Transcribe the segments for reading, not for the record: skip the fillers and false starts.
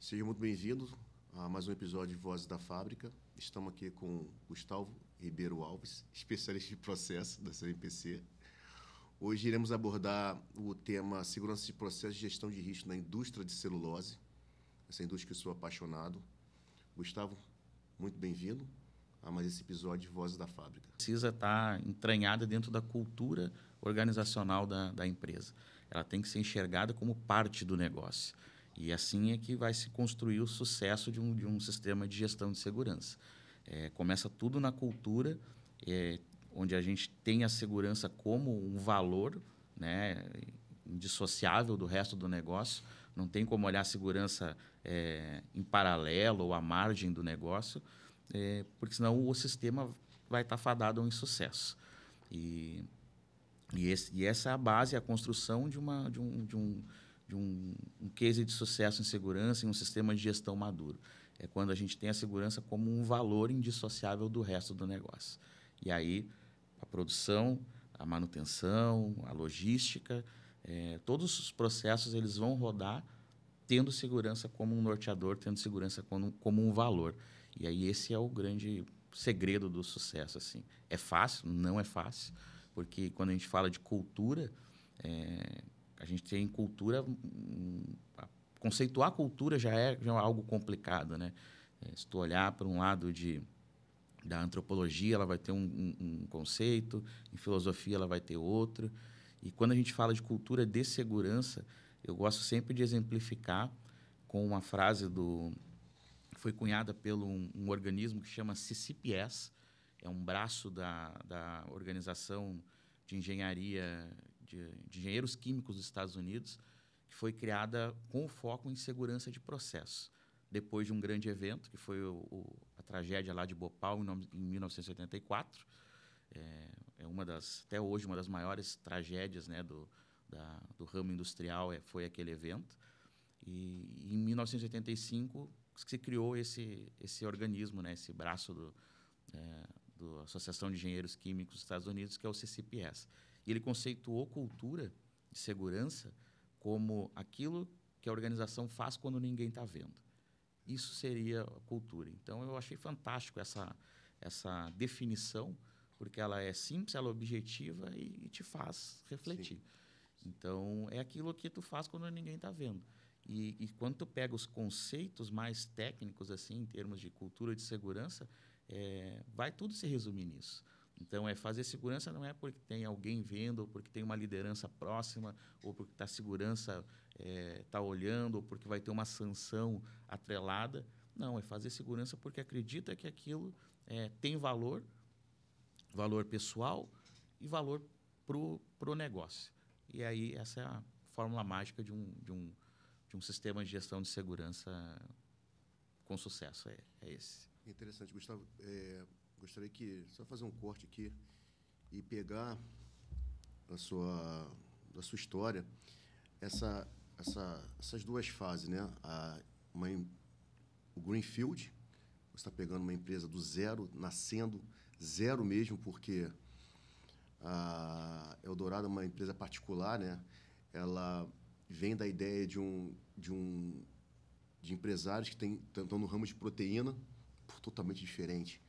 Seja muito bem-vindo a mais um episódio de Vozes da Fábrica. Estamos aqui com Gustavo Ribeiro Alves, especialista de processo da CNPC. Hoje iremos abordar o tema segurança de processo e gestão de risco na indústria de celulose, essa indústria que eu sou apaixonado. Gustavo, muito bem-vindo a mais esse episódio de Vozes da Fábrica. Precisa estar entranhada dentro da cultura organizacional da empresa. Ela tem que ser enxergada como parte do negócio. E assim é que vai se construir o sucesso de um sistema de gestão de segurança. Começa tudo na cultura, onde a gente tem a segurança como um valor, né, indissociável do resto do negócio. Não tem como olhar a segurança em paralelo ou à margem do negócio, porque senão o sistema vai estar fadado a um insucesso. E essa é a base, a construção de um case de sucesso em segurança e um sistema de gestão maduro. É quando a gente tem a segurança como um valor indissociável do resto do negócio. E aí, a produção, a manutenção, a logística, todos os processos eles vão rodar tendo segurança como um norteador, tendo segurança como um valor. E aí esse é o grande segredo do sucesso. Assim. É fácil? Não é fácil, porque quando a gente fala de cultura, a gente tem cultura... Conceituar cultura já é algo complicado, né? Se tu olhar para um lado da antropologia, ela vai ter um conceito, em filosofia ela vai ter outro. E quando a gente fala de cultura de segurança, eu gosto sempre de exemplificar com uma frase que foi cunhada por um organismo que chama CCPS, é um braço da Organização de Engenharia de Engenheiros Químicos dos Estados Unidos, que foi criada com foco em segurança de processo. Depois de um grande evento, que foi a tragédia lá de Bhopal, em 1984, até hoje, uma das maiores tragédias, né, do ramo industrial foi aquele evento. E em 1985 se criou esse organismo, né, esse braço da Associação de Engenheiros Químicos dos Estados Unidos, que é o CCPS. E ele conceituou cultura de segurança como aquilo que a organização faz quando ninguém está vendo. Isso seria a cultura. Então, eu achei fantástico essa definição, porque ela é simples, ela é objetiva e te faz refletir. Sim. Então, é aquilo que tu faz quando ninguém está vendo. E quando tu pega os conceitos mais técnicos, assim, em termos de cultura de segurança, vai tudo se resumir nisso. Então, fazer segurança não é porque tem alguém vendo, ou porque tem uma liderança próxima, ou porque a segurança está olhando, ou porque vai ter uma sanção atrelada. Não, é fazer segurança porque acredita que aquilo tem valor pessoal e valor para o negócio. E aí, essa é a fórmula mágica de um sistema de gestão de segurança com sucesso. É esse. Interessante, Gustavo. Gostaria que só fazer um corte aqui e pegar da sua história essas duas fases, né? O Greenfield, você está pegando uma empresa do zero, nascendo zero mesmo, porque a Eldorado é uma empresa particular, né? Ela vem da ideia de empresários que estão no ramo de proteína, totalmente diferente,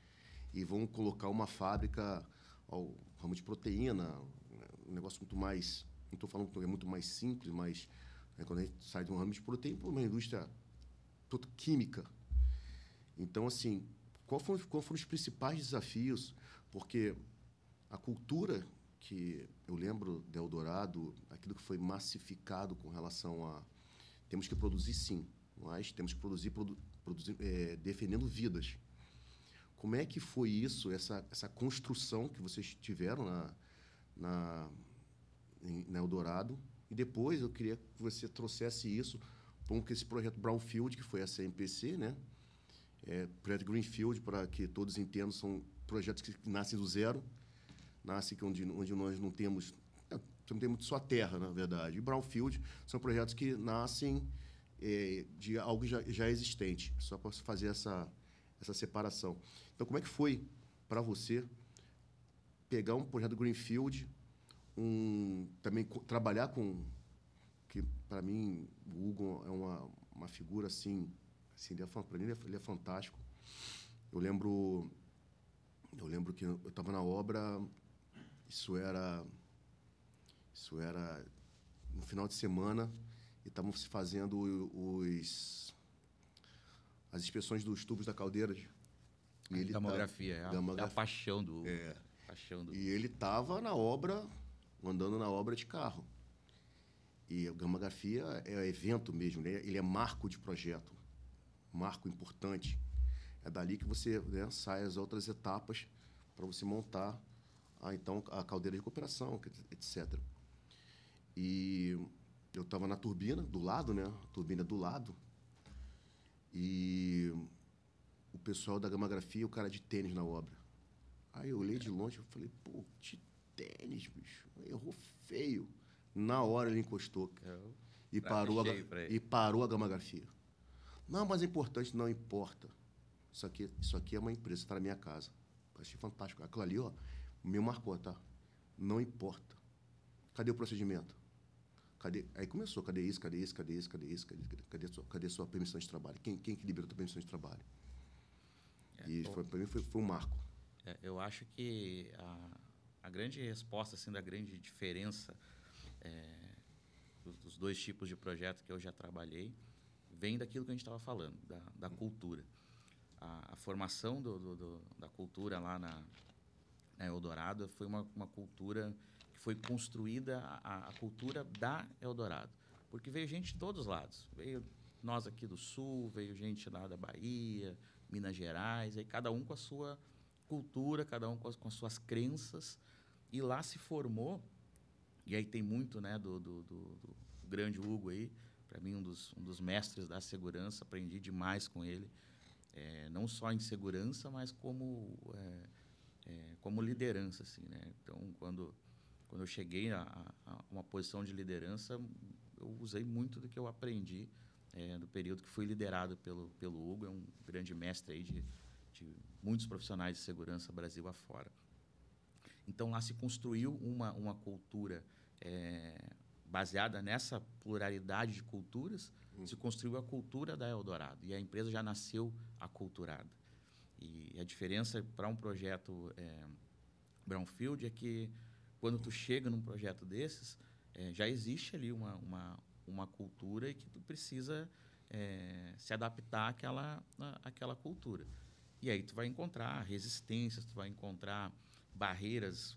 e vão colocar uma fábrica ao ramo de proteína, um negócio muito mais, não estou falando que é muito mais simples, mas quando a gente sai de um ramo de proteína para uma indústria química. Então, assim, qual foram os principais desafios? Porque a cultura que eu lembro da Eldorado, aquilo que foi massificado com relação a temos que produzir sim, mas temos que produzir defendendo vidas. Como é que foi isso, essa construção que vocês tiveram na Eldorado? E depois eu queria que você trouxesse isso com esse projeto Brownfield, que foi a CNPC, né? Projeto Greenfield, para que todos entendam, são projetos que nascem do zero, nascem onde nós não temos só terra, na verdade. E Brownfield são projetos que nascem de algo já existente, só para fazer essa separação. Então, como é que foi para você pegar um projeto Greenfield, também trabalhar com... que, para mim, o Hugo é uma figura assim, Assim, para mim, ele é fantástico. Eu lembro que eu estava na obra, isso era no final de semana, e estavam se fazendo as inspeções dos tubos da caldeira. E ele gamografia, é a paixão do... E ele estava na obra, andando na obra de carro. E a gamografia é evento mesmo, né? Ele é marco de projeto, marco importante. É dali que você, né, sai as outras etapas para você montar então a caldeira de recuperação, etc. E eu estava na turbina do lado, né? A turbina do lado. E o pessoal da gamografia, o cara de tênis na obra. Aí eu olhei de longe e falei, pô, de tênis, bicho. Errou feio. Na hora ele encostou. E parou a gamografia. Não, mas é importante, não importa. Isso aqui é uma empresa, está na minha casa. Achei fantástico. Aquilo ali, ó, me marcou, tá? Não importa. Cadê o procedimento? Aí começou, cadê isso, cadê isso, cadê isso, cadê isso, cadê a sua permissão de trabalho? Quem que liberou a tua permissão de trabalho? E para mim foi um marco. Eu acho que a grande resposta, assim, da grande diferença dos dois tipos de projeto que eu já trabalhei vem daquilo que a gente estava falando, da cultura. A formação da cultura lá na Eldorado foi uma cultura que foi construída, a cultura da Eldorado. Porque veio gente de todos os lados. Veio nós aqui do Sul, veio gente lá da Bahia, Minas Gerais, aí cada um com a sua cultura, cada um com as suas crenças. E lá se formou, e aí tem muito, né, do grande Hugo aí, para mim um dos mestres da segurança, aprendi demais com ele, não só em segurança, mas como liderança, assim, né? Então, quando eu cheguei a uma posição de liderança, eu usei muito do que eu aprendi no período que fui liderado pelo Hugo, é um grande mestre aí de muitos profissionais de segurança Brasil afora. Então, lá se construiu uma cultura baseada nessa pluralidade de culturas, se construiu a cultura da Eldorado, e a empresa já nasceu aculturada. E a diferença para um projeto brownfield é que, quando tu chega num projeto desses, já existe ali uma cultura e que tu precisa se adaptar àquela cultura. E aí tu vai encontrar resistências, tu vai encontrar barreiras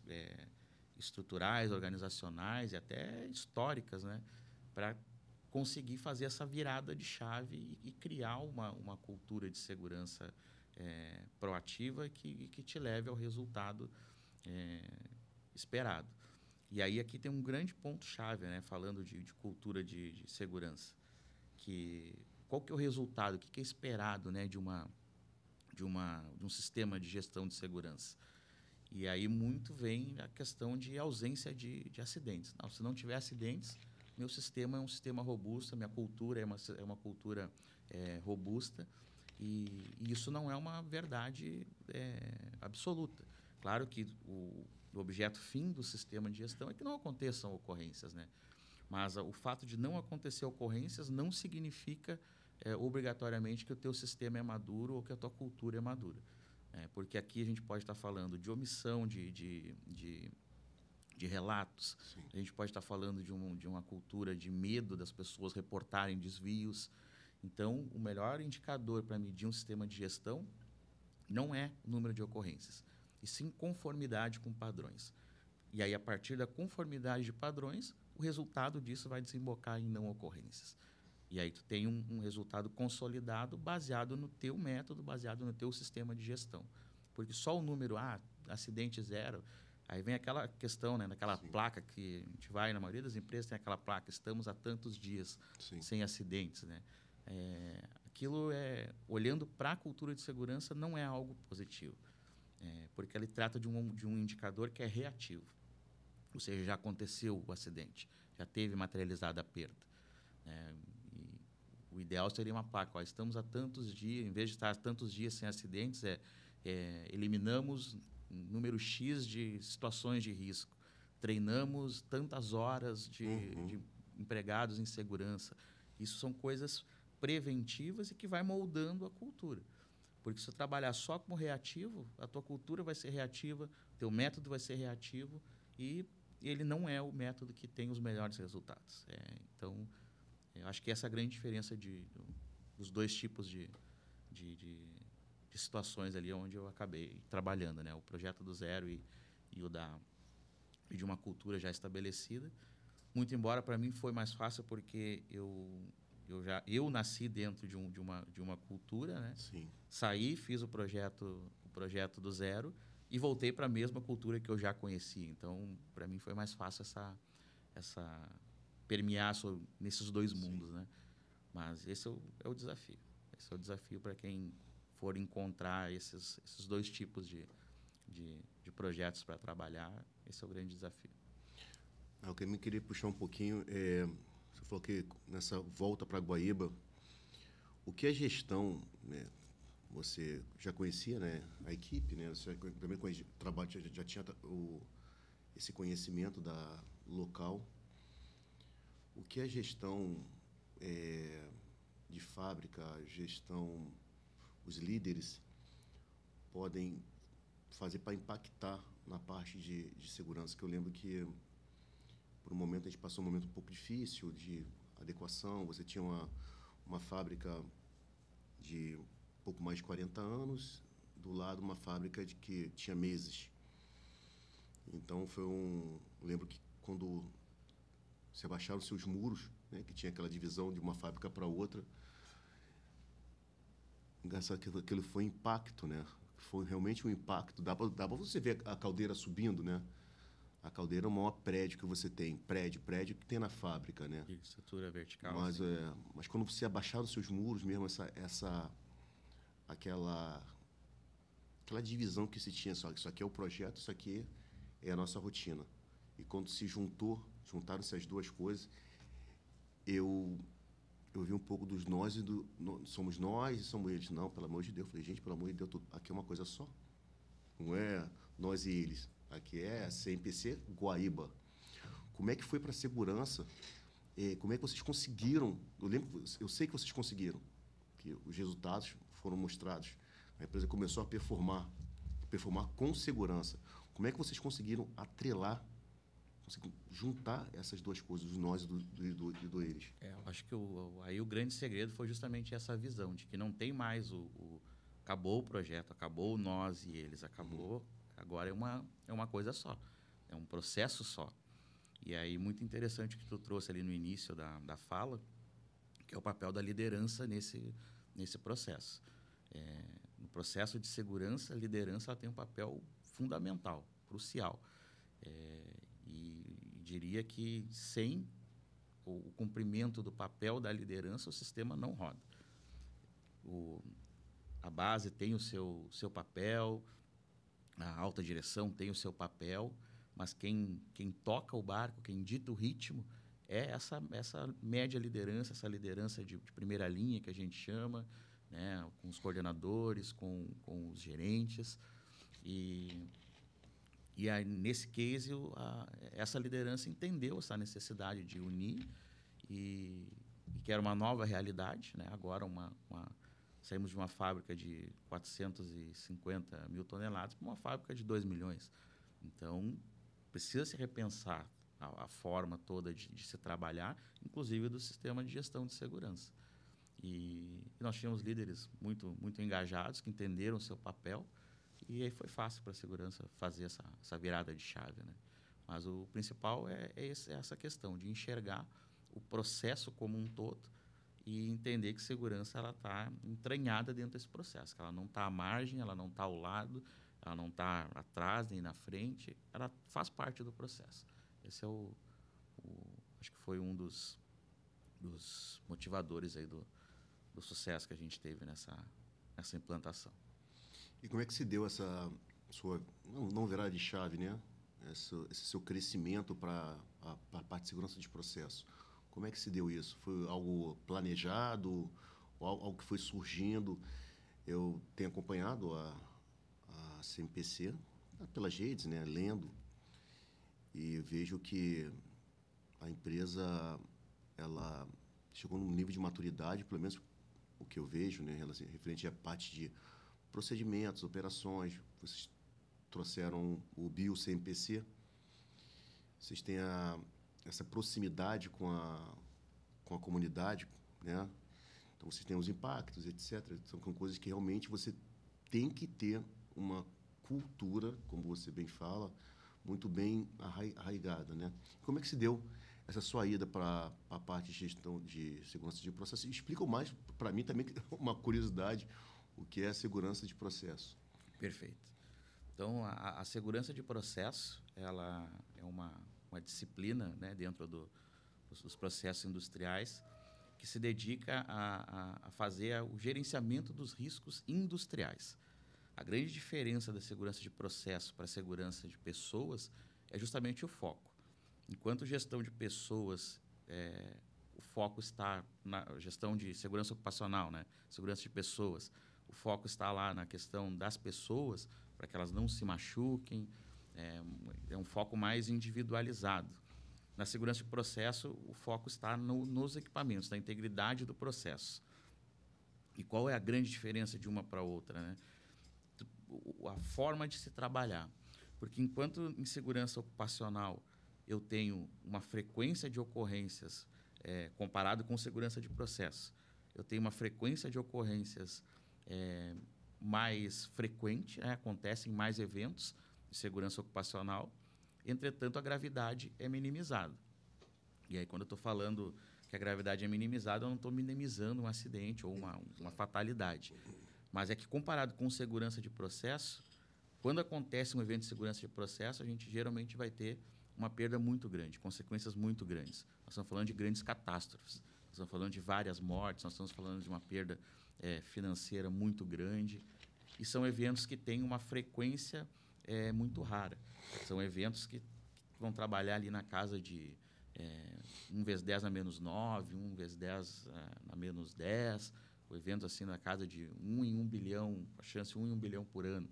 estruturais, organizacionais e até históricas, né, para conseguir fazer essa virada de chave e criar uma cultura de segurança proativa que te leve ao resultado esperado. E aí aqui tem um grande ponto-chave, né, falando de cultura de segurança. Qual que é o resultado, o que é esperado, né, de um sistema de gestão de segurança? E aí muito vem a questão de ausência de acidentes. Não, se não tiver acidentes, meu sistema é um sistema robusto, minha cultura é uma cultura robusta, e isso não é uma verdade absoluta. Claro que o objeto fim do sistema de gestão é que não aconteçam ocorrências, né? Mas o fato de não acontecer ocorrências não significa obrigatoriamente que o teu sistema é maduro ou que a tua cultura é madura. Porque aqui a gente pode estar falando de omissão de relatos. Sim. A gente pode estar falando de uma cultura de medo das pessoas reportarem desvios. Então, o melhor indicador para medir um sistema de gestão não é o número de ocorrências, e sim conformidade com padrões. E aí, a partir da conformidade de padrões, o resultado disso vai desembocar em não ocorrências. E aí tu tem um resultado consolidado baseado no teu método, baseado no teu sistema de gestão. Porque só o número, acidente zero, aí vem aquela questão, né, daquela Sim. placa que a gente vai, na maioria das empresas tem aquela placa, estamos há tantos dias Sim. sem acidentes, né? Aquilo olhando para a cultura de segurança, não é algo positivo. Porque ele trata de um indicador que é reativo. Ou seja, já aconteceu o acidente, já teve materializada a perda. O ideal seria uma placa, estamos há tantos dias, em vez de estar há tantos dias sem acidentes, eliminamos número X de situações de risco, treinamos tantas horas de empregados em segurança. Isso são coisas preventivas e que vai moldando a cultura. Porque se você trabalhar só como reativo, a tua cultura vai ser reativa, teu método vai ser reativo e ele não é o método que tem os melhores resultados. Então, eu acho que essa é a grande diferença dos dois tipos de, de, de situações ali onde eu acabei trabalhando, né? O projeto do zero e e de uma cultura já estabelecida. Muito embora para mim foi mais fácil porque eu nasci dentro de uma cultura, né? Sim. Saí, fiz o projeto do zero e voltei para a mesma cultura que eu já conhecia. Então, para mim foi mais fácil essa permear nesses dois mundos, né? Mas esse é o desafio. Esse é o desafio para quem for encontrar esses dois tipos de projetos para trabalhar. Esse é o grande desafio. O que eu me queria puxar um pouquinho você falou que nessa volta para Guaíba, o que é gestão, né? Você já conhecia, né, a equipe, né? Você também conhecia, trabalho, já tinha esse conhecimento da local. O que é gestão de fábrica, gestão, os líderes podem fazer para impactar na parte de segurança? Que eu lembro que, por um momento, a gente passou um momento um pouco difícil de adequação. Você tinha uma fábrica de pouco mais de 40 anos, do lado uma fábrica que tinha meses. Então, lembro que quando se abaixaram seus muros, né, que tinha aquela divisão de uma fábrica para outra, engraçado que aquilo foi impacto, né? Foi realmente um impacto. Dá para você ver a caldeira subindo, né? A caldeira é o maior prédio que você tem. Prédio que tem na fábrica, né? De estrutura vertical. Mas quando você abaixar os seus muros mesmo, aquela divisão que se tinha, só que isso aqui é o projeto, isso aqui é a nossa rotina. E quando juntaram-se as duas coisas, eu vi um pouco dos nós e somos nós e somos eles. Não, pelo amor de Deus. Eu falei, gente, pelo amor de Deus, aqui é uma coisa só. Não é nós e eles. Aqui é CMPC Guaíba. Como é que foi para a segurança? Como é que vocês conseguiram? Eu sei que vocês conseguiram, que os resultados foram mostrados. A empresa começou a performar com segurança. Como é que vocês conseguiram atrelar, juntar essas duas coisas, os nós e do eles? Eu acho que aí o grande segredo foi justamente essa visão de que não tem mais acabou o projeto, acabou o nós e eles, acabou. Agora é uma coisa só, é um processo só. E aí, muito interessante o que tu trouxe ali no início da fala, que é o papel da liderança nesse processo. No processo de segurança, a liderança ela tem um papel fundamental, crucial. E diria que sem o cumprimento do papel da liderança, o sistema não roda. A base tem o seu papel, a alta direção tem o seu papel, mas quem toca o barco, quem dita o ritmo, é essa média liderança, essa liderança de primeira linha que a gente chama, né, com os coordenadores, com os gerentes. E aí, nesse case, essa liderança entendeu essa necessidade de unir e que era uma nova realidade, né? Agora, saímos de uma fábrica de 450 mil toneladas para uma fábrica de 2 milhões. Então, precisa se repensar a forma toda de se trabalhar, inclusive do sistema de gestão de segurança. E nós tínhamos líderes muito, muito engajados, que entenderam o seu papel, e aí foi fácil para a segurança fazer essa virada de chave, né? Mas o principal é essa questão de enxergar o processo como um todo e entender que segurança ela está entranhada dentro desse processo, que ela não está à margem, ela não está ao lado, ela não está atrás nem na frente, ela faz parte do processo. Esse acho que foi um dos motivadores aí do sucesso que a gente teve nessa implantação. E como é que se deu essa sua não virada de chave, né? Esse seu crescimento para a parte de segurança de processo? Como é que se deu isso? Foi algo planejado ou algo que foi surgindo? Eu tenho acompanhado a CMPC pelas redes, né? Lendo, e vejo que a empresa ela chegou num nível de maturidade, pelo menos o que eu vejo, né, referente à parte de procedimentos, operações, vocês trouxeram o Bio-CMPC, vocês têm essa proximidade com a comunidade, né? Então, vocês têm os impactos, etc. São coisas que realmente você tem que ter uma cultura, como você bem fala, muito bem arraigada, né? Como é que se deu essa sua ida para a parte de gestão de segurança de processo? Explica mais para mim também, uma curiosidade, o que é a segurança de processo. Perfeito. Então, a segurança de processo, ela é uma disciplina, né, dentro dos processos industriais, que se dedica a fazer o gerenciamento dos riscos industriais. A grande diferença da segurança de processo para a segurança de pessoas é justamente o foco. Enquanto gestão de pessoas, o foco está na gestão de segurança ocupacional, né? Segurança de pessoas, o foco está lá na questão das pessoas, para que elas não se machuquem, é um foco mais individualizado. Na segurança de processo, o foco está nos equipamentos, na integridade do processo. E qual é a grande diferença de uma para outra, né? A forma de se trabalhar. Porque enquanto em segurança ocupacional eu tenho uma frequência de ocorrências comparado com segurança de processo, eu tenho uma frequência de ocorrências mais frequente, né? Acontecem mais eventos de segurança ocupacional, entretanto, a gravidade é minimizada. E aí, quando eu estou falando que a gravidade é minimizada, eu não estou minimizando um acidente ou uma fatalidade. Mas é que, comparado com segurança de processo, quando acontece um evento de segurança de processo, a gente geralmente vai ter uma perda muito grande, consequências muito grandes. Nós estamos falando de grandes catástrofes, nós estamos falando de várias mortes, nós estamos falando de uma perda financeira muito grande. E são eventos que têm uma frequência muito rara. São eventos que vão trabalhar ali na casa de 1 vezes 10 na menos 9, 1 vezes 10 na menos 10, o evento assim na casa de 1 em 1 bilhão, a chance 1 em 1 bilhão por ano.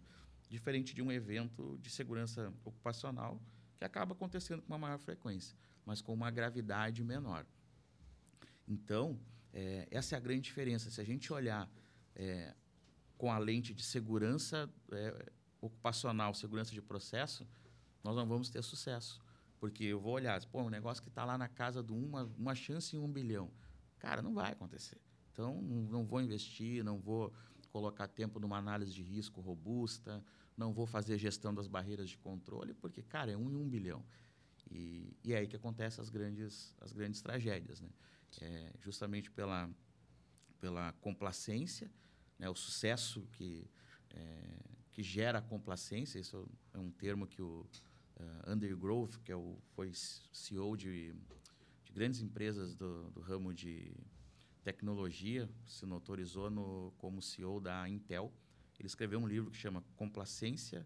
Diferente de um evento de segurança ocupacional, que acaba acontecendo com uma maior frequência, mas com uma gravidade menor. Então, essa é a grande diferença. Se a gente olhar com a lente de segurança ocupacional, segurança de processo, nós não vamos ter sucesso. Porque eu vou olhar, um negócio que está lá na casa de uma chance em 1 bilhão. Cara, não vai acontecer. Então, não vou investir, não vou colocar tempo numa análise de risco robusta, não vou fazer gestão das barreiras de controle, porque, cara, é 1 em 1 bilhão. E é aí que acontecem as grandes tragédias, né? Justamente pela complacência, né? O sucesso que gera a complacência. Isso é um termo que o Andy Grove, que foi CEO de grandes empresas do ramo de tecnologia, se notorizou como CEO da Intel. Ele escreveu um livro que chama Complacência,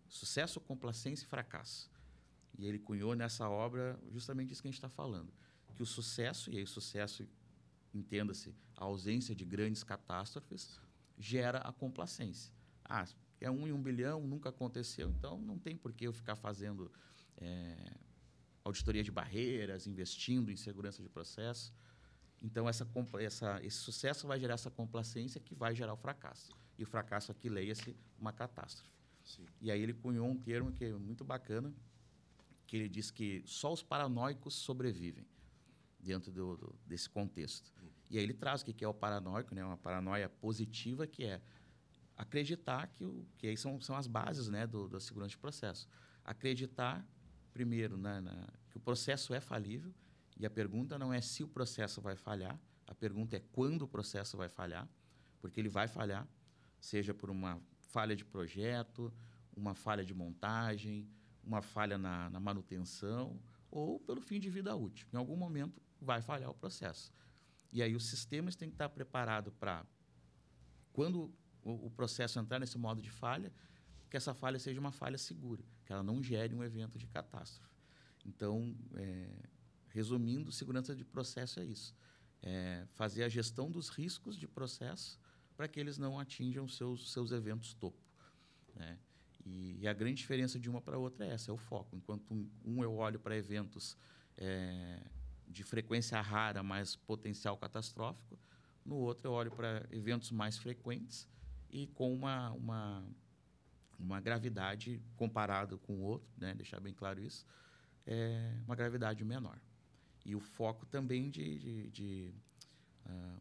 Sucesso, Complacência e Fracasso. E ele cunhou nessa obra justamente isso que a gente está falando, que o sucesso, e aí o sucesso, entenda-se, a ausência de grandes catástrofes, gera a complacência. É 1 em 1 bilhão, nunca aconteceu, então não tem por que eu ficar fazendo auditoria de barreiras, investindo em segurança de processo. Então, esse sucesso vai gerar essa complacência que vai gerar o fracasso. E o fracasso aqui, leia-se, uma catástrofe. Sim. E aí ele cunhou um termo que é muito bacana, que ele diz que só os paranoicos sobrevivem dentro desse contexto. E aí ele traz o que é o paranoico, né? Uma paranoia positiva, que é acreditar que aí são as bases, né, da segurança de processo. Acreditar, primeiro, que o processo é falível, e a pergunta não é se o processo vai falhar, a pergunta é quando o processo vai falhar, porque ele vai falhar, seja por uma falha de projeto, uma falha de montagem, uma falha na manutenção, ou pelo fim de vida útil. Em algum momento vai falhar o processo. E aí os sistemas têm que estar preparados para, quando o processo entrar nesse modo de falha, que essa falha seja uma falha segura, que ela não gere um evento de catástrofe. Então, resumindo, segurança de processo é isso. Fazer a gestão dos riscos de processo para que eles não atinjam seus eventos topo, né? E a grande diferença de uma para outra é essa, é o foco. Enquanto eu olho para eventos de frequência rara, mas potencial catastrófico, No outro, eu olho para eventos mais frequentes e com uma gravidade comparado com o outro, né? Deixar bem claro isso, uma gravidade menor. E o foco também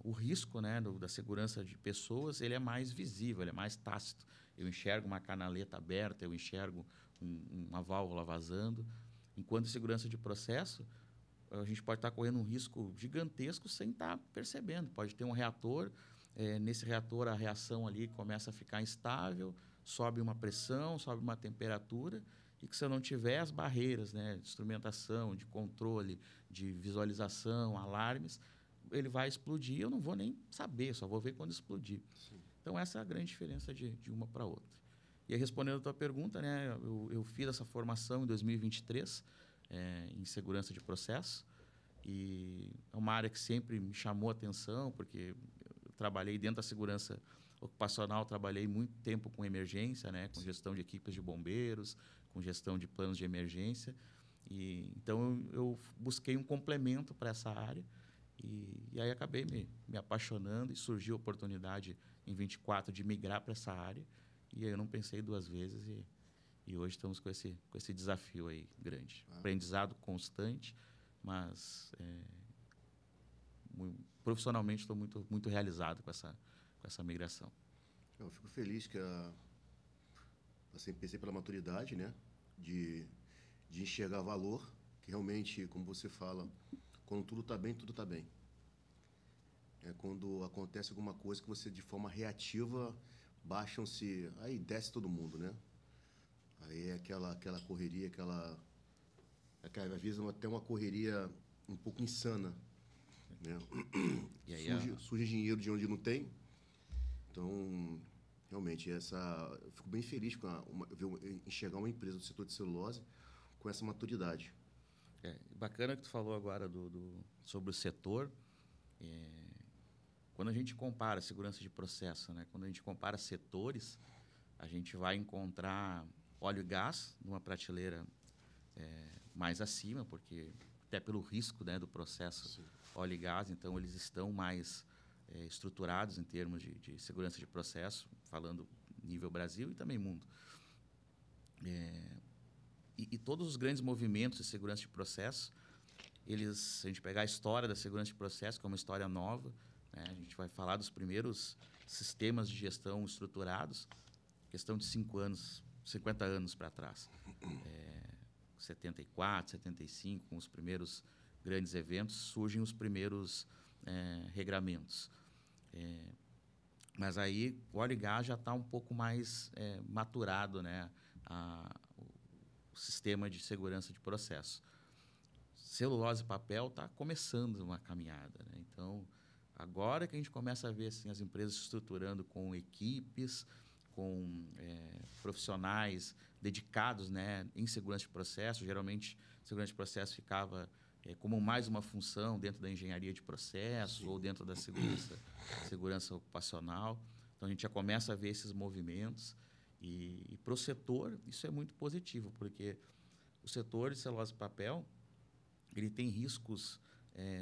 o risco, né, da segurança de pessoas, ele é mais visível, ele é mais tácito. Eu enxergo uma canaleta aberta, eu enxergo uma válvula vazando. Enquanto segurança de processo, a gente pode estar correndo um risco gigantesco sem estar percebendo. Pode ter um reator, nesse reator a reação ali começa a ficar instável, sobe uma pressão, sobe uma temperatura, e que se eu não tiver as barreiras, né, de instrumentação, de controle, de visualização, alarmes, ele vai explodir, eu não vou nem saber, só vou ver quando explodir. Sim. Então, essa é a grande diferença de uma para outra. E aí, respondendo a tua pergunta, né, eu fiz essa formação em 2023, em segurança de processo, e é uma área que sempre me chamou a atenção, porque eu trabalhei dentro da segurança ocupacional, trabalhei muito tempo com emergência, né, com gestão de equipes de bombeiros, com gestão de planos de emergência. Então, eu busquei um complemento para essa área, e aí acabei me apaixonando e surgiu a oportunidade em 24 de migrar para essa área. E aí eu não pensei duas vezes e hoje estamos com esse desafio aí grande. Aprendizado constante, mas profissionalmente estou muito realizado com essa migração. Eu fico feliz que assim, pensei pela maturidade, né, de enxergar valor, que realmente, como você fala, quando tudo está bem, tudo está bem. É quando acontece alguma coisa que você, de forma reativa, baixam-se... Aí desce todo mundo, né? Aí é aquela correria, às vezes até uma correria um pouco insana, né? E aí surge dinheiro de onde não tem. Então, realmente, eu fico bem feliz com enxergar uma empresa do setor de celulose com essa maturidade. Bacana que tu falou agora sobre o setor. Quando a gente compara segurança de processo, né? Quando a gente compara setores, a gente vai encontrar óleo e gás numa prateleira mais acima, porque até pelo risco, né, do processo. Sim. Óleo e gás, então eles estão mais estruturados em termos de segurança de processo, falando nível Brasil e também mundo. E todos os grandes movimentos de segurança de processo, se a gente pegar a história da segurança de processo, que é uma história nova, né, a gente vai falar dos primeiros sistemas de gestão estruturados, questão de 50 anos para trás. 74, 75, com os primeiros grandes eventos, surgem os primeiros regramentos. Mas aí o óleo e gás já está um pouco mais maturado, né, o sistema de segurança de processo. Celulose e papel está começando uma caminhada, né? Então, agora que a gente começa a ver assim, as empresas se estruturando com equipes, com profissionais dedicados, né, em segurança de processo. Geralmente, segurança de processo ficava como mais uma função dentro da engenharia de processo. Sim. Ou dentro da segurança ocupacional. Então, a gente já começa a ver esses movimentos. E para o setor, isso é muito positivo, porque o setor de celulose e papel ele tem riscos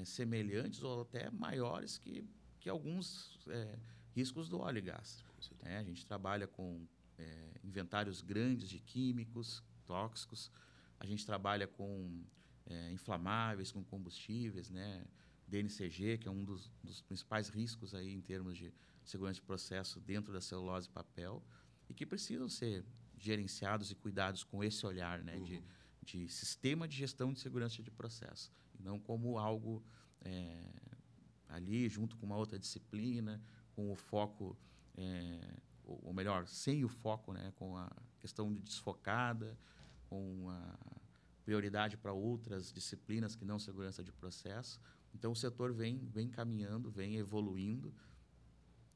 semelhantes ou até maiores que alguns riscos do óleo e gás. A gente trabalha com inventários grandes de químicos, tóxicos. A gente trabalha com inflamáveis, com combustíveis, né? DNCG, que é um dos principais riscos aí em termos de segurança de processo dentro da celulose e papel, e que precisam ser gerenciados e cuidados com esse olhar, né? Uhum. De sistema de gestão de segurança de processo, e não como algo ali junto com uma outra disciplina, com o foco, ou melhor, sem o foco, né? Com a questão de desfocada, com a prioridade para outras disciplinas que não segurança de processo. Então, o setor vem caminhando, vem evoluindo,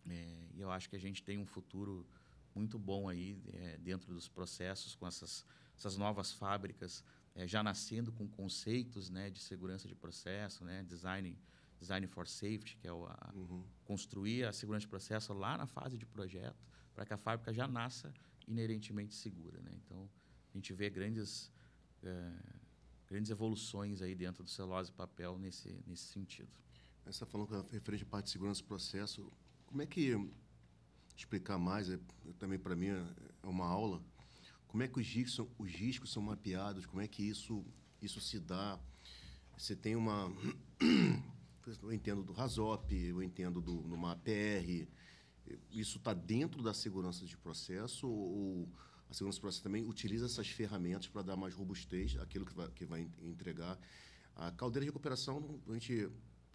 e eu acho que a gente tem um futuro muito bom aí dentro dos processos, com essas novas fábricas já nascendo com conceitos, né, de segurança de processo, né, design for safety, que é construir a segurança de processo lá na fase de projeto, para que a fábrica já nasça inerentemente segura, né? Então, a gente vê grandes evoluções aí dentro do celulose e papel nesse sentido. Você está falando referente à parte de segurança do processo. Como é que explicar mais? Também para mim é uma aula. Como é que os riscos são mapeados? Como é que isso se dá? Você tem uma... Eu entendo do RASOP, eu entendo do MAPR. Isso está dentro da segurança de processo ou a segurança de processo também utiliza essas ferramentas para dar mais robustez àquilo que vai entregar? A caldeira de recuperação, a gente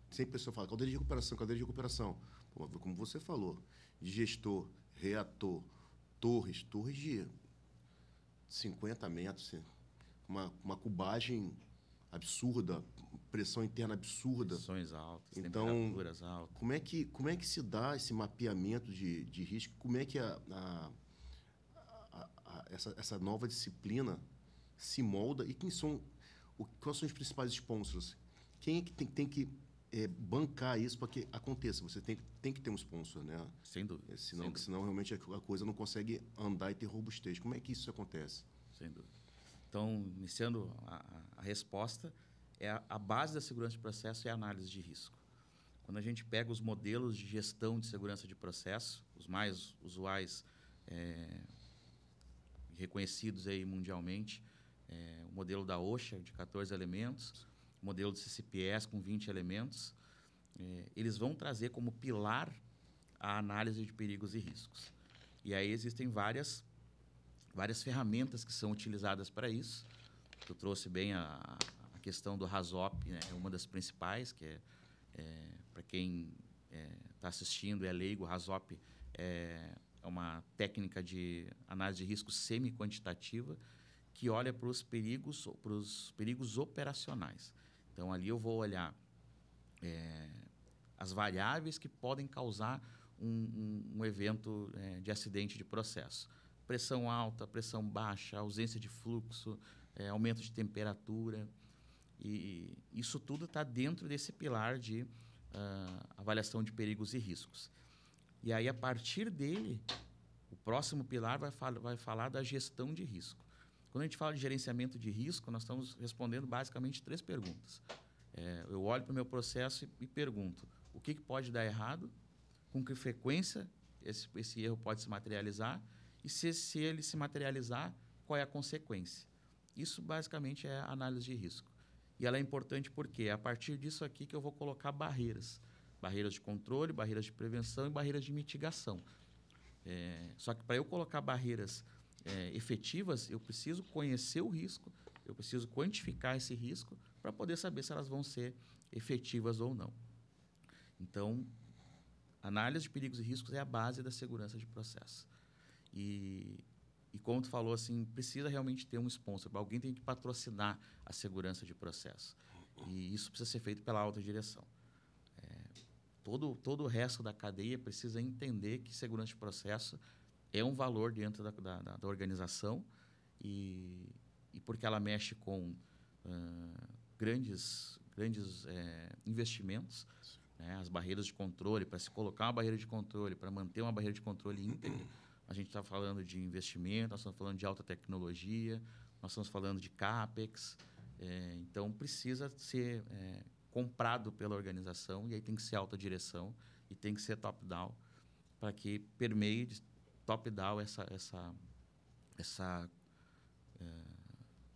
sempre a pessoa fala, caldeira de recuperação, caldeira de recuperação. Como você falou, digestor, reator, torres de 50 metros, uma cubagem absurda, pressão interna absurda. Pressões altas, então, temperaturas altas. Como é que se dá esse mapeamento de risco? Como é que essa nova disciplina se molda e quais são os principais sponsors? Quem é que tem que bancar isso para que aconteça? Você tem que ter um sponsor, né? Sem dúvida. Senão realmente a coisa não consegue andar e ter robustez. Como é que isso acontece? Sem dúvida. Então, iniciando a resposta, a base da segurança de processo é a análise de risco. Quando a gente pega os modelos de gestão de segurança de processo, os mais usuais, reconhecidos aí mundialmente, o modelo da OSHA, de 14 elementos, o modelo do CCPS, com 20 elementos, eles vão trazer como pilar a análise de perigos e riscos. E aí existem várias ferramentas que são utilizadas para isso. Eu trouxe bem a questão do RASOP, né? É uma das principais, que para quem está assistindo, é leigo, o RASOP é uma técnica de análise de risco semi-quantitativa que olha para os perigos operacionais. Então, ali eu vou olhar as variáveis que podem causar um evento de acidente de processo. Pressão alta, pressão baixa, ausência de fluxo, aumento de temperatura. E isso tudo está dentro desse pilar de avaliação de perigos e riscos. E aí, a partir dele, o próximo pilar vai falar da gestão de risco. Quando a gente fala de gerenciamento de risco, nós estamos respondendo basicamente 3 perguntas. Eu olho para o meu processo e pergunto o que pode dar errado, com que frequência esse erro pode se materializar e se ele se materializar, qual é a consequência. Isso basicamente é a análise de risco. E ela é importante porque é a partir disso aqui que eu vou colocar barreiras. Barreiras de controle, barreiras de prevenção e barreiras de mitigação. Só que para eu colocar barreiras efetivas, eu preciso conhecer o risco, eu preciso quantificar esse risco para poder saber se elas vão ser efetivas ou não. Então, análise de perigos e riscos é a base da segurança de processo. E como tu falou, assim, precisa realmente ter um sponsor. Alguém tem que patrocinar a segurança de processo. E isso precisa ser feito pela alta direção. Todo o resto da cadeia precisa entender que segurança de processo é um valor dentro da organização e porque ela mexe com grandes investimentos, né? As barreiras de controle, para se colocar uma barreira de controle, para manter uma barreira de controle íntegra, a gente está falando de investimento, nós estamos falando de alta tecnologia, nós estamos falando de CAPEX, então precisa ser comprado pela organização e aí tem que ser alta direção e tem que ser top-down para que permeie de top-down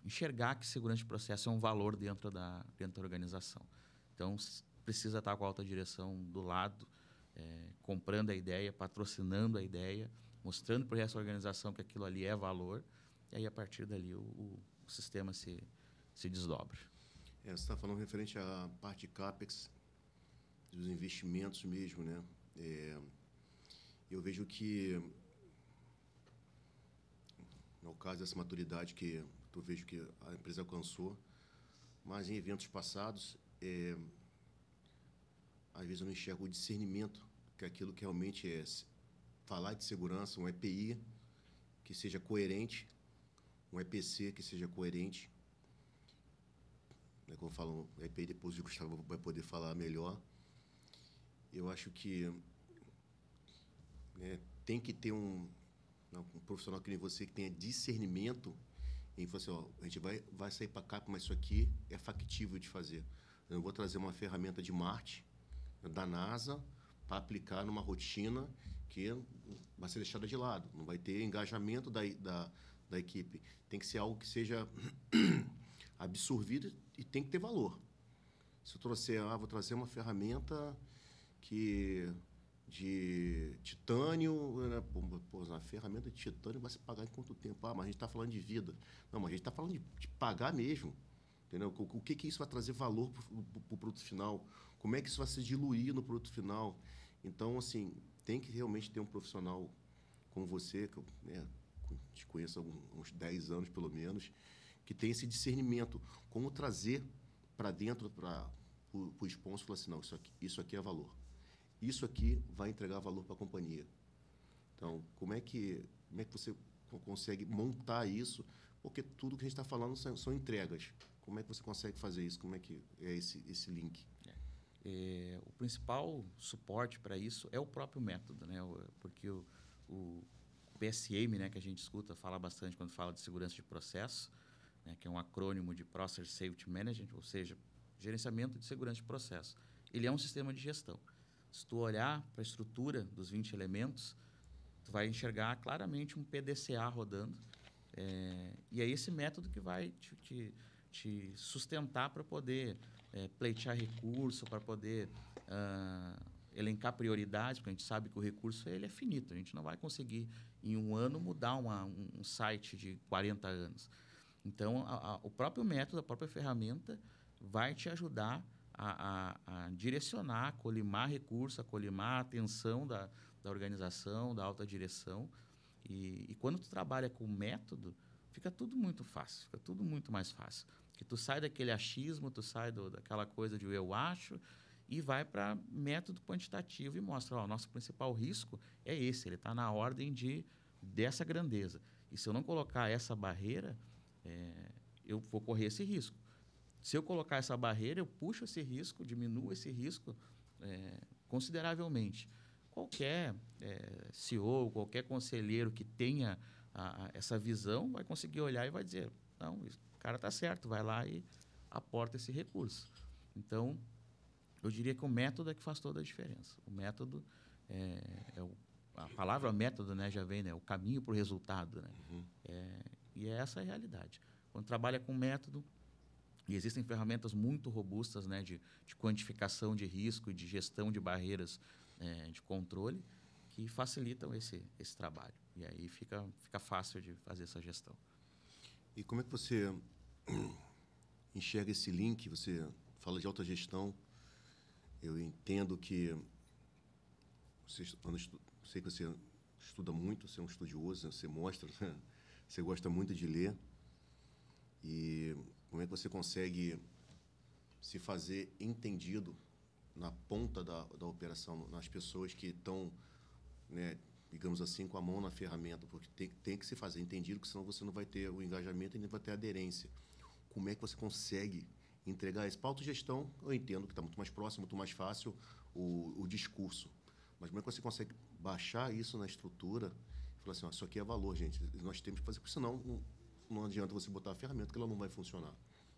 enxergar que segurança de processo é um valor dentro da organização. Então, precisa estar com a alta direção do lado, comprando a ideia, patrocinando a ideia, mostrando para o resto da organização que aquilo ali é valor, e aí, a partir dali, o sistema se desdobra. Você está falando referente à parte de CAPEX, dos investimentos mesmo, né? Eu vejo que, no caso dessa maturidade que eu vejo que a empresa alcançou, mas em eventos passados, às vezes eu não enxergo o discernimento, que é aquilo que realmente é falar de segurança, um EPI que seja coerente, um EPC que seja coerente. Como eu falo, o EPI, depois o Gustavo vai poder falar melhor. Eu acho que tem que ter um profissional que nem você, que tenha discernimento em falar assim, a gente vai sair para cá, mas isso aqui é factível de fazer. Eu vou trazer uma ferramenta de Marte da NASA para aplicar numa rotina que vai ser deixada de lado. Não vai ter engajamento da equipe. Tem que ser algo que seja absorvido e tem que ter valor. Se eu trouxer, vou trazer uma ferramenta de titânio, né? Pô, a ferramenta de titânio vai se pagar em quanto tempo? Mas a gente está falando de vida. Não, mas a gente está falando de pagar mesmo. Entendeu? O que isso vai trazer valor para o produto final? Como é que isso vai se diluir no produto final? Então, assim, tem que realmente ter um profissional como você, que eu, né, te conheço há uns 10 anos, pelo menos, que tem esse discernimento. Como trazer para dentro, para o sponsor, falar assim, não, isso aqui é valor. Isso aqui vai entregar valor para a companhia. Então, como é que você consegue montar isso? Porque tudo que a gente está falando são entregas. Como é que você consegue fazer isso? Como é que é esse link? O principal suporte para isso é o próprio método, né? Porque o PSM, né, que a gente escuta, fala bastante quando fala de segurança de processo, né, que é um acrônimo de Process Safety Management, ou seja, gerenciamento de segurança de processo. Ele é um sistema de gestão. Se tu olhar para a estrutura dos 20 elementos, tu vai enxergar claramente um PDCA rodando, e é esse método que vai te sustentar para poder pleitear recurso, para poder elencar prioridades, porque a gente sabe que o recurso ele é finito. A gente não vai conseguir, em um ano, mudar um site de 40 anos. Então, o próprio método, a própria ferramenta vai te ajudar a direcionar, a colimar recurso, a colimar a atenção da organização, da alta direção. E quando tu trabalha com método, fica tudo muito fácil, fica tudo muito mais fácil. Porque tu sai daquele achismo, tu sai daquela coisa de eu acho e vai para método quantitativo e mostra, o nosso principal risco é esse, ele está na ordem dessa grandeza. E se eu não colocar essa barreira, eu vou correr esse risco. Se eu colocar essa barreira, eu puxo esse risco, diminuo esse risco consideravelmente. Qualquer CEO, qualquer conselheiro que tenha essa visão vai conseguir olhar e vai dizer, não, o cara está certo, vai lá e aporta esse recurso. Então, eu diria que o método é que faz toda a diferença. O método a palavra método, né, já vem, né, o caminho para o resultado, né? Uhum. E essa é a realidade. Quando trabalha com método, e existem ferramentas muito robustas, né, de quantificação de risco e de gestão de barreiras de controle que facilitam esse trabalho. E aí fica fácil de fazer essa gestão. E como é que você enxerga esse link? Você fala de autogestão. Eu entendo que sei que você estuda muito, você é um estudioso, você mostra, você gosta muito de ler. E como é que você consegue se fazer entendido na ponta da operação, nas pessoas que estão, né, digamos assim, com a mão na ferramenta, porque tem que se fazer entendido, porque senão você não vai ter o engajamento e nem vai ter aderência. Como é que você consegue entregar isso? Para a autogestão, eu entendo que está muito mais próximo, muito mais fácil o discurso. Mas como é que você consegue baixar isso na estrutura e falar assim, isso aqui é valor, gente, nós temos que fazer, porque senão não adianta você botar a ferramenta que ela não vai funcionar.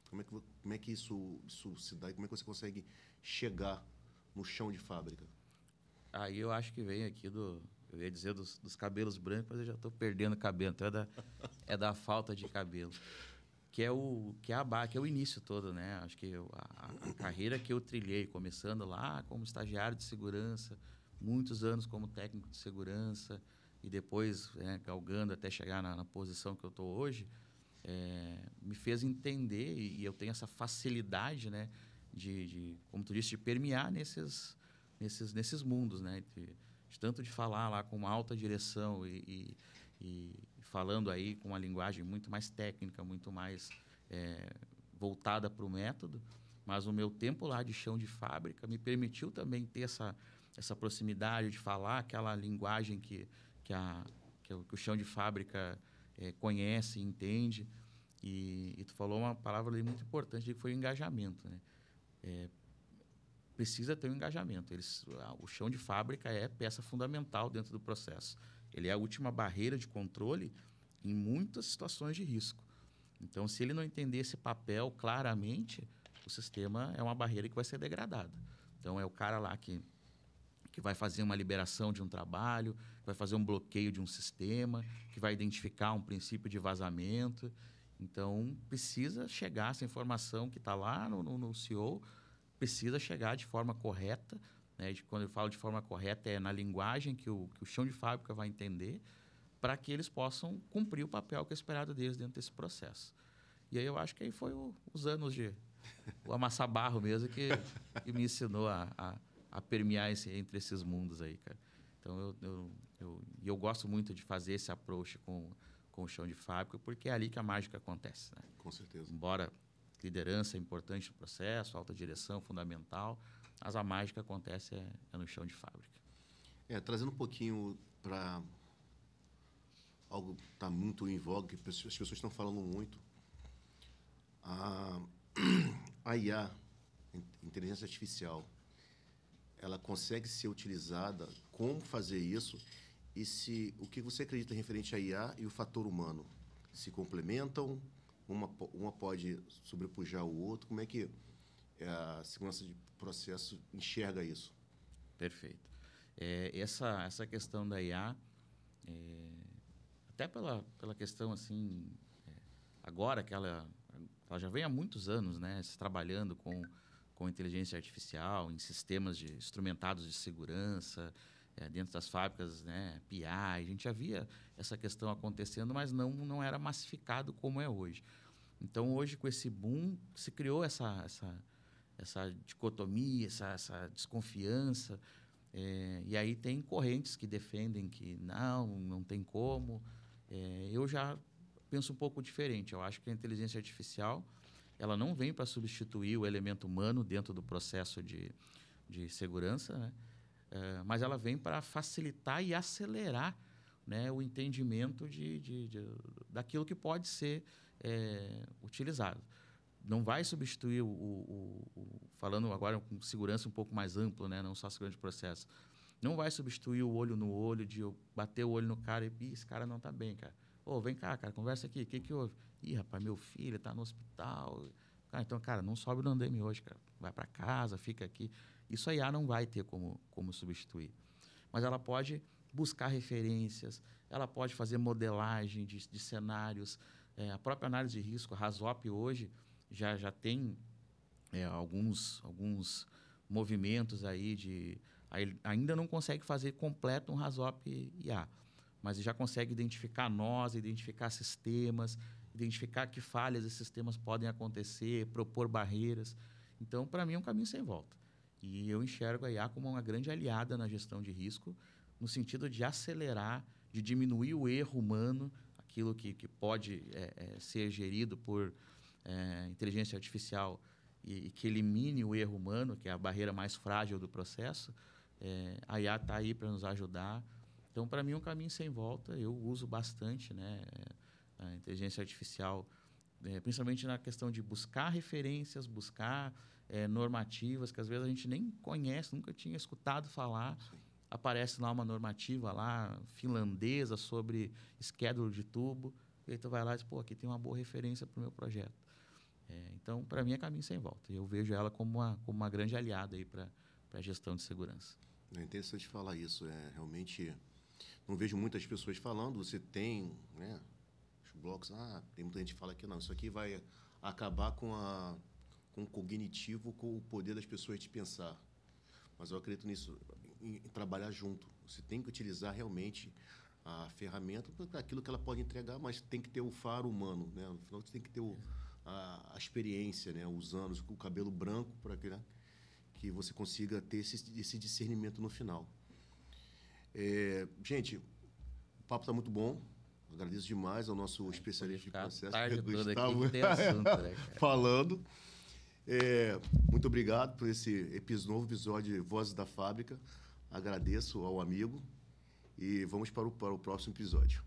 Como é que isso se dá e como é que você consegue chegar no chão de fábrica? Aí eu acho que vem aqui eu ia dizer dos cabelos brancos, mas eu já estou perdendo cabelo, então é da falta de cabelo. Que é o início todo, né? Acho que a carreira que eu trilhei, começando lá como estagiário de segurança, muitos anos como técnico de segurança, e depois galgando até chegar na posição que eu estou hoje, me fez entender, e eu tenho essa facilidade, né, de como tu disse, de permear nesses mundos, né, de tanto de falar lá com uma alta direção e falando aí com uma linguagem muito mais técnica, muito mais voltada para o método, mas o meu tempo lá de chão de fábrica me permitiu também ter essa proximidade de falar aquela linguagem que o chão de fábrica conhece, entende. E tu falou uma palavra ali muito importante, que foi o engajamento, né? Precisa ter um engajamento. O chão de fábrica é peça fundamental dentro do processo. Ele é a última barreira de controle em muitas situações de risco. Então, se ele não entender esse papel claramente, o sistema é uma barreira que vai ser degradada. Então, é o cara lá que vai fazer uma liberação de um trabalho, que vai fazer um bloqueio de um sistema, que vai identificar um princípio de vazamento. Então, precisa chegar essa informação que está lá no CEO, precisa chegar de forma correta. Né? Quando eu falo de forma correta, é na linguagem que o chão de fábrica vai entender, para que eles possam cumprir o papel que é esperado deles dentro desse processo. E aí eu acho que aí foi os anos de o amassar barro mesmo que me ensinou a permear entre esses mundos aí, cara. Então, eu gosto muito de fazer esse approach com o chão de fábrica, porque é ali que a mágica acontece. Né? Com certeza. Embora liderança é importante no processo, alta direção fundamental, mas a mágica acontece no chão de fábrica. Trazendo um pouquinho para algo que está muito em voga, que as pessoas estão falando muito, a IA, inteligência artificial, ela consegue ser utilizada, como fazer isso, e o que você acredita referente à IA e o fator humano? Se complementam? Uma pode sobrepujar o outro? Como é que a segurança de processo enxerga isso? Perfeito. Essa questão da IA, até pela questão assim, agora que ela já vem há muitos anos, né, se trabalhando com inteligência artificial, em sistemas instrumentados de segurança, dentro das fábricas, né, PI. A gente já via essa questão acontecendo, mas não era massificado como é hoje. Então, hoje, com esse boom, se criou essa dicotomia, essa desconfiança. E aí tem correntes que defendem que não tem como. Eu já penso um pouco diferente. Eu acho que a inteligência artificial ela não vem para substituir o elemento humano dentro do processo de segurança, né? Mas ela vem para facilitar e acelerar, né, o entendimento daquilo que pode ser utilizado. Não vai substituir falando agora com segurança um pouco mais amplo, né, não só segurança de processo. Não vai substituir o olho no olho, de eu bater o olho no cara e esse cara não está bem, cara. Vem cá, cara, conversa aqui. O que houve? Ih, rapaz, meu filho está no hospital. Então, cara, não sobe no andame hoje, cara. Vai para casa, fica aqui. Isso a IA não vai ter como substituir. Mas ela pode buscar referências, ela pode fazer modelagem de cenários. A própria análise de risco, a RASOP hoje, já tem alguns movimentos aí ainda não consegue fazer completo um RASOP IA, mas já consegue identificar nós, identificar sistemas, identificar que falhas esses sistemas podem acontecer, propor barreiras. Então, para mim, é um caminho sem volta. E eu enxergo a IA como uma grande aliada na gestão de risco, no sentido de acelerar, de diminuir o erro humano, aquilo que pode ser gerido por inteligência artificial e que elimine o erro humano, que é a barreira mais frágil do processo. A IA está aí para nos ajudar. Então, para mim, é um caminho sem volta. Eu uso bastante, né, a inteligência artificial, principalmente na questão de buscar referências, buscar normativas, que às vezes a gente nem conhece, nunca tinha escutado falar. Sim. Aparece lá uma normativa lá, finlandesa sobre schedule de tubo, e aí tu vai lá e diz, aqui tem uma boa referência para o meu projeto. Então, para mim, é caminho sem volta. Eu vejo ela como uma grande aliada para a gestão de segurança. É interessante falar isso. Realmente, não vejo muitas pessoas falando. Você tem, né, os blocos, tem muita gente que fala que não, isso aqui vai acabar com o cognitivo, com o poder das pessoas de pensar. Mas eu acredito nisso, em trabalhar junto. Você tem que utilizar realmente a ferramenta para aquilo que ela pode entregar, mas tem que ter o faro humano, né? No final, você tem que ter a experiência, né? Os anos, o cabelo branco, para que você consiga ter esse discernimento no final. Gente, o papo está muito bom. Agradeço demais ao nosso especialista de processo, Gustavo, aqui, assunto, né, falando. Muito obrigado por esse novo episódio de Vozes da Fábrica. Agradeço ao amigo e vamos para o próximo episódio.